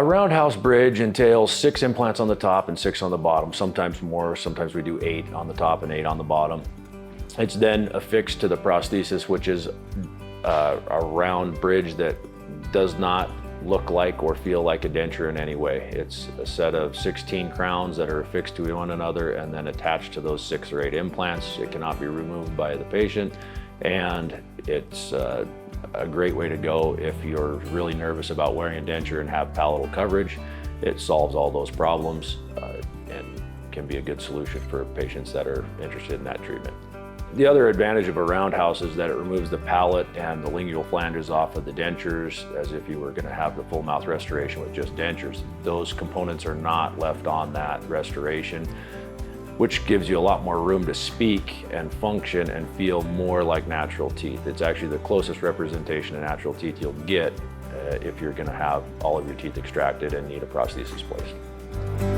Roundhouse bridge entails 6 implants on the top and 6 on the bottom, sometimes more, sometimes we do 8 on the top and 8 on the bottom. It's then affixed to the prosthesis, which is a round bridge that does not look like or feel like a denture in any way. It's a set of 16 crowns that are affixed to one another and then attached to those 6 or 8 implants. It cannot be removed by the patient, and it's a great way to go if you're really nervous about wearing a denture and have palatal coverage. It solves all those problems and can be a good solution for patients that are interested in that treatment. The other advantage of a roundhouse is that it removes the palate and the lingual flanges off of the dentures, as if you were going to have the full mouth restoration with just dentures. Those components are not left on that restoration, which gives you a lot more room to speak and function and feel more like natural teeth. It's actually the closest representation of natural teeth you'll get if you're going to have all of your teeth extracted and need a prosthesis placed.